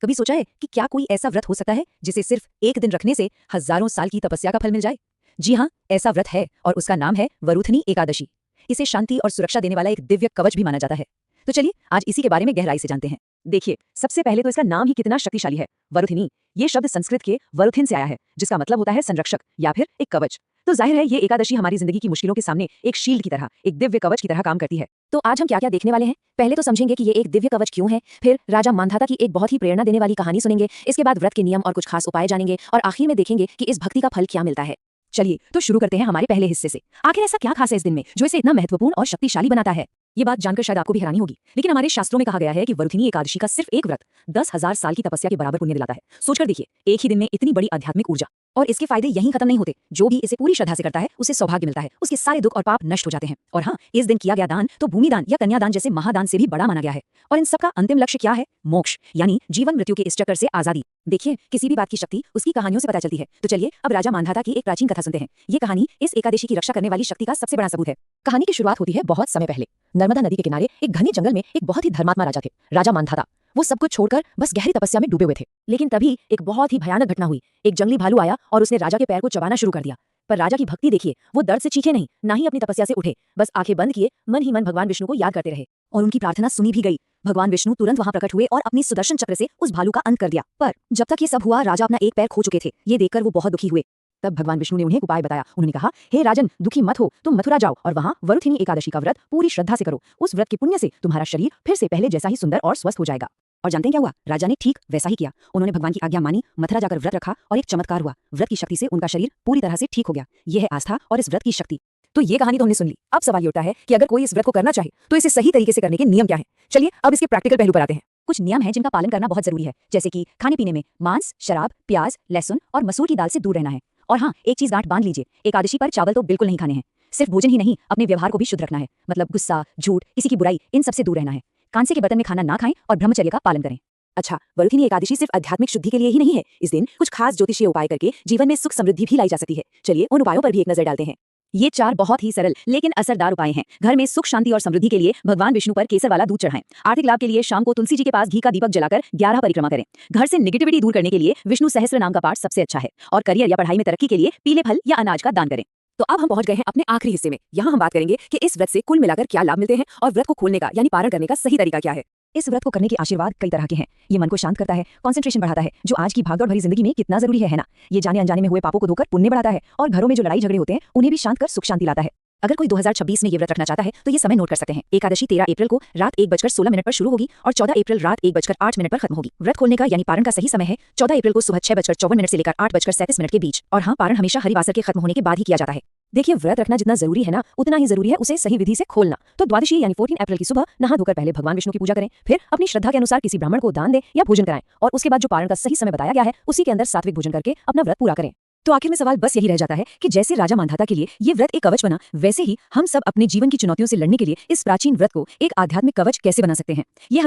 कभी सोचा है कि क्या कोई ऐसा व्रत हो सकता है जिसे सिर्फ एक दिन रखने से हजारों साल की तपस्या का फल मिल जाए? जी हाँ, ऐसा व्रत है और उसका नाम है वरुथनी एकादशी। इसे शांति और सुरक्षा देने वाला एक दिव्य कवच भी माना जाता है। तो चलिए आज इसी के बारे में गहराई से जानते हैं। देखिए, सबसे पहले तो इसका नाम ही कितना शक्तिशाली है, वरुथिनी। ये शब्द संस्कृत के वरुथिन से आया है, जिसका मतलब होता है संरक्षक या फिर एक कवच। तो जाहिर है ये एकादशी हमारी जिंदगी की मुश्किलों के सामने एक शील्ड की तरह, एक दिव्य कवच की तरह काम करती है। तो आज हम क्या क्या देखने वाले हैं? पहले तो समझेंगे कि ये एक दिव्य कवच क्यों है, फिर राजा मांधाता की एक बहुत ही प्रेरणा देने वाली कहानी सुनेंगे, इसके बाद व्रत के नियम और कुछ खास उपाय जानेंगे और आखिर में देखेंगे कि इस भक्ति का फल क्या मिलता है। चलिए तो शुरू करते हैं हमारे पहले हिस्से से। आखिर ऐसा क्या खास है इस दिन में जो इसे इतना महत्वपूर्ण और शक्तिशाली बनाता है? ये बात जानकर शायद आपको भी हैरानी होगी, लेकिन हमारे शास्त्रों में कहा गया है कि वरुथिनी एकादशी का सिर्फ एक व्रत 10,000 साल की तपस्या के बराबर पुण्य दिलाता है। सोचकर देखिए, एक ही दिन में इतनी बड़ी आध्यात्मिक ऊर्जा। और इसके फायदे यहीं खत्म नहीं होते। जो भी इसे पूरी श्रद्धा से करता है उसे सौभाग्य मिलता है, उसके सारे दुख और पाप नष्ट हो जाते हैं। और हाँ, इस दिन किया गया दान तो भूमि दान या कन्यादान जैसे महादान से भी बड़ा माना गया है। और इन सबका अंतिम लक्ष्य क्या है? मोक्ष, यानी जीवन मृत्यु के इस चक्कर से आजादी। देखिए, किसी भी बात की शक्ति उसकी कहानियों से पता चलती है। तो चलिए अब राजा मांधाता की एक प्राचीन कथा सुनते हैं। ये कहानी इस एकादशी की रक्षा करने वाली शक्ति का सबसे बड़ा सबूत है। कहानी की शुरुआत होती है बहुत समय पहले। नर्मदा नदी के किनारे एक घने जंगल में एक बहुत ही धर्मात्मा राजा थे, राजा मांधाता। वो सब कुछ छोड़कर बस गहरी तपस्या में डूबे हुए थे। लेकिन तभी एक बहुत ही भयानक घटना हुई। एक जंगली भालू आया और उसने राजा के पैर को चबाना शुरू कर दिया। पर राजा की भक्ति देखिए, वो दर्द से चीखे नहीं, ना ही अपनी तपस्या से उठे, बस आंखें बंद किए मन ही मन भगवान विष्णु को याद करते रहे। और उनकी प्रार्थना सुनी भी गई। भगवान विष्णु तुरंत वहां प्रकट हुए और अपनी सुदर्शन चक्र से उस भालू का अंत कर दिया। पर जब तक ये सब हुआ, राजा अपना एक पैर खो चुके थे। ये देखकर वो बहुत दुखी हुए। तब भगवान विष्णु ने उन्हें उपाय बताया। उन्होंने कहा, हे राजन, दुखी मत हो, तुम मथुरा जाओ और वहां वरुथिनी एकादशी का व्रत पूरी श्रद्धा से करो। उस व्रत के पुण्य से तुम्हारा शरीर फिर से पहले जैसा ही सुंदर और स्वस्थ हो जाएगा। और जानते हैं क्या हुआ? राजा ने ठीक वैसा ही किया। उन्होंने भगवान की आज्ञा मानी, मथुरा जाकर व्रत रखा और एक चमत्कार हुआ। व्रत की शक्ति से उनका शरीर पूरी तरह से ठीक हो गया। यह है आस्था और इस व्रत की शक्ति। तो ये कहानी तो हमने सुन ली। अब सवाल ये उठता है कि अगर कोई इस व्रत को करना चाहे तो इसे सही तरीके से करने के नियम क्या है? चलिए अब इसके प्रैक्टिकल पहलू पर आते हैं। कुछ नियम हैं जिनका पालन करना बहुत जरूरी है, जैसे कि खाने पीने में मांस, शराब, प्याज, लहसुन और मसूर की दाल से दूर रहना है। और हाँ, एक चीज गांठ बांध लीजिए, एकादशी पर चावल तो बिल्कुल नहीं खाने हैं। सिर्फ भोजन ही नहीं, अपने व्यवहार को भी शुद्ध रखना है। मतलब गुस्सा, झूठ, किसी की बुराई, इन सबसे दूर रहना है। कांसे के बर्तन में खाना ना खाएं और ब्रह्मचर्य का पालन करें। अच्छा, वरुथिनी एकादशी सिर्फ आध्यात्मिक शुद्धि के लिए ही नहीं है। इस दिन कुछ खास ज्योतिषीय उपाय करके जीवन में सुख समृद्धि भी लाई जा सकती है। चलिए उन उपायों पर भी एक नजर डालते हैं। ये 4 बहुत ही सरल लेकिन असरदार उपाय हैं। घर में सुख शांति और समृद्धि के लिए भगवान विष्णु पर केसर वाला दूध चढ़ाएं। आर्थिक लाभ के लिए शाम को तुलसी जी के पास घी का दीपक जलाकर 11 परिक्रमा करें। घर से नेगेटिविटी दूर करने के लिए विष्णु सहस्त्र नाम का पाठ सबसे अच्छा है। और करियर या पढ़ाई में तरक्की के लिए पीले फल या अनाज का दान करें। तो अब हम पहुंच गए हैं अपने आखिरी हिस्से में। यहाँ हम बात करेंगे कि इस व्रत से कुल मिलाकर क्या लाभ मिलते हैं और व्रत को खोलने का यानी पारण करने का सही तरीका क्या है। इस व्रत को करने के आशीर्वाद कई तरह के हैं। ये मन को शांत करता है, कंसंट्रेशन बढ़ाता है, जो आज की भागदौड़ भरी जिंदगी में कितना जरूरी है ना। ये जाने अनजाने में हुए पापों को धोकर पुण्य बढ़ाता है और घरों में जो लड़ाई झगड़े होते हैं उन्हें भी शांत कर सुख शांति लाता है। अगर कोई 2026 में ये व्रत रखना चाहता है तो ये समय नोट कर सकते हैं। एकादशी 13 अप्रैल को रात 1:16 पर शुरू होगी और 14 अप्रैल रात 1:08 पर खत्म होगी। व्रत खोलने का यानी पारण का सही समय है 14 अप्रैल को सुबह 6:54 से लेकर 8:37 के बीच। और हाँ, पारण हमेशा हरिवासर के खत्म होने के बाद ही किया जाता है। देखिए, व्रत रखना जितना जरूरी है ना, उतना ही जरूरी है उसे सही विधि से खोलना। तो द्वादशी यानी 14 अप्रैल की सुबह नहा धोकर पहले भगवान विष्णु की पूजा करें, फिर अपनी श्रद्धा के अनुसार किसी ब्राह्मण को दान दें या भोजन कराएं और उसके बाद जो पारण का सही समय बताया गया है उसी के अंदर सात्विक भोजन करके अपना व्रत पूरा करें। तो आखिर में सवाल बस यही रह जाता है कि जैसे राजा मांधाता के लिए ये व्रत एक कवच बना, वैसे ही हम सब अपने जीवन की चुनौतियों से लड़ने के लिए इस प्राचीन व्रत को एक आध्यात्मिक कवच कैसे बना सकते हैं। ये